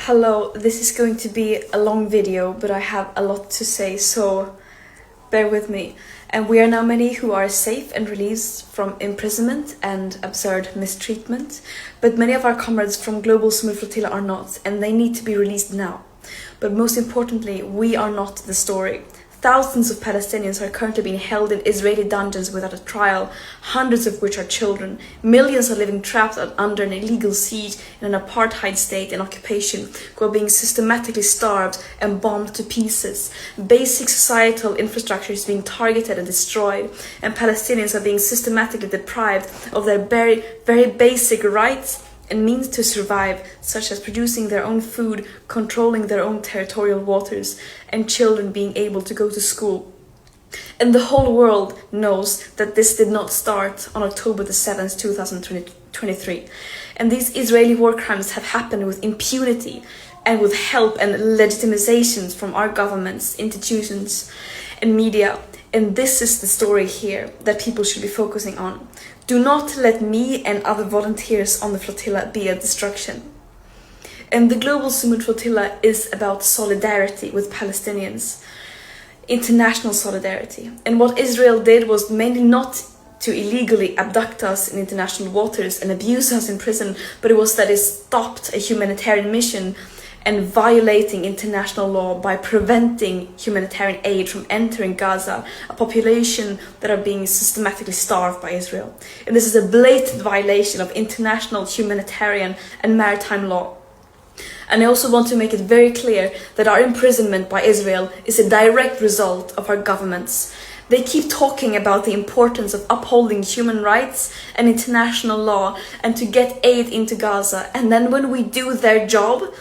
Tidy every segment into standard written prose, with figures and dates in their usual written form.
Hello, this is going to be a long video, but I have a lot to say, so bear with me. And we are now many who are safe and released from imprisonment and absurd mistreatment, but many of our comrades from Global Sumo Flotilla are not, and they need to be released now. But most importantly, we are not the story. Thousands of Palestinians are currently being held in Israeli dungeons without a trial, hundreds of which are children. Millions are living trapped under an illegal siege in an apartheid state and occupation, who are being systematically starved and bombed to pieces. Basic societal infrastructure is being targeted and destroyed, and Palestinians are being systematically deprived of their very basic rights and means to survive, such as producing their own food, controlling their own territorial waters, and children being able to go to school. And the whole world knows that this did not start on October the 7th, 2023. And these Israeli war crimes have happened with impunity and with help and legitimizations from our governments, institutions, and media. And this is the story here that people should be focusing on. Do not let me and other volunteers on the flotilla be a distraction. And the Global Sumo Flotilla is about solidarity with Palestinians, international solidarity. And what Israel did was mainly not to illegally abduct us in international waters and abuse us in prison, but it was that it stopped a humanitarian mission and violating international law by preventing humanitarian aid from entering Gaza, a population that are being systematically starved by Israel. And this is a blatant violation of international humanitarian and maritime law. And I also want to make it very clear that our imprisonment by Israel is a direct result of our governments. They keep talking about the importance of upholding human rights and international law and to get aid into Gaza. And then when we do their job,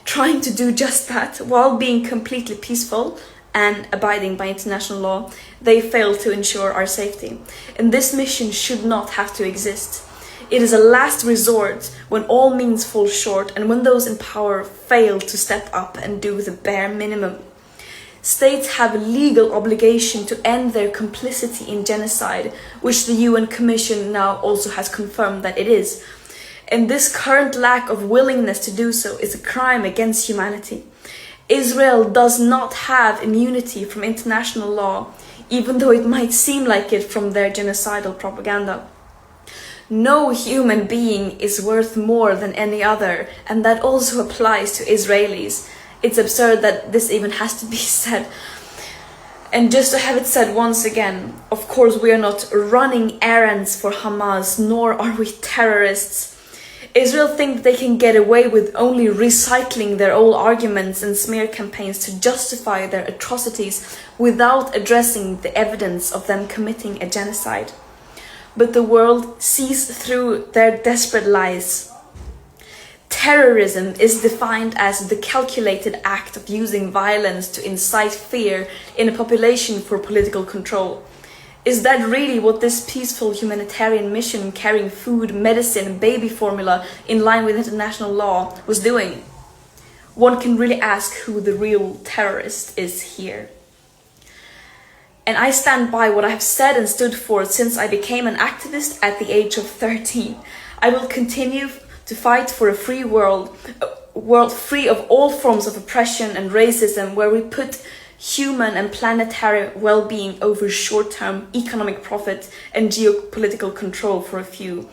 trying to do just that while being completely peaceful and abiding by international law, they fail to ensure our safety. And this mission should not have to exist. It is a last resort when all means fall short and when those in power fail to step up and do the bare minimum. States have a legal obligation to end their complicity in genocide, which the UN Commission now also has confirmed that it is. And this current lack of willingness to do so is a crime against humanity. Israel does not have immunity from international law, even though it might seem like it from their genocidal propaganda. No human being is worth more than any other, and that also applies to Israelis. It's absurd that this even has to be said. And just to have it said once again, of course we are not running errands for Hamas, nor are we terrorists. Israel think they can get away with only recycling their old arguments and smear campaigns to justify their atrocities without addressing the evidence of them committing a genocide. But the world sees through their desperate lies. Terrorism is defined as the calculated act of using violence to incite fear in a population for political control. Is that really what this peaceful humanitarian mission carrying food, medicine, baby formula in line with international law was doing? One can really ask who the real terrorist is here. And I stand by what I have said and stood for since I became an activist at the age of 13. I will continue to fight for a free world, a world free of all forms of oppression and racism, where we put human and planetary well-being over short-term economic profit and geopolitical control for a few.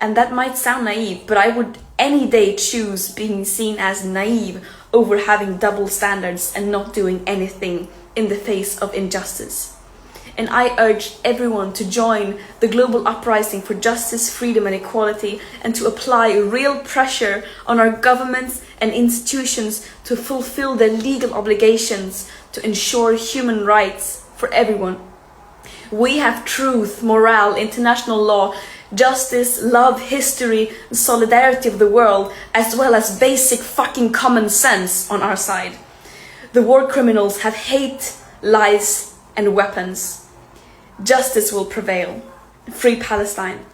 And that might sound naive, but I would any day choose being seen as naive over having double standards and not doing anything in the face of injustice. And I urge everyone to join the global uprising for justice, freedom and equality, and to apply real pressure on our governments and institutions to fulfill their legal obligations to ensure human rights for everyone. We have truth, morale, international law, justice, love, history, and solidarity of the world, as well as basic fucking common sense on our side. The war criminals have hate, lies, and weapons. Justice will prevail. Free Palestine.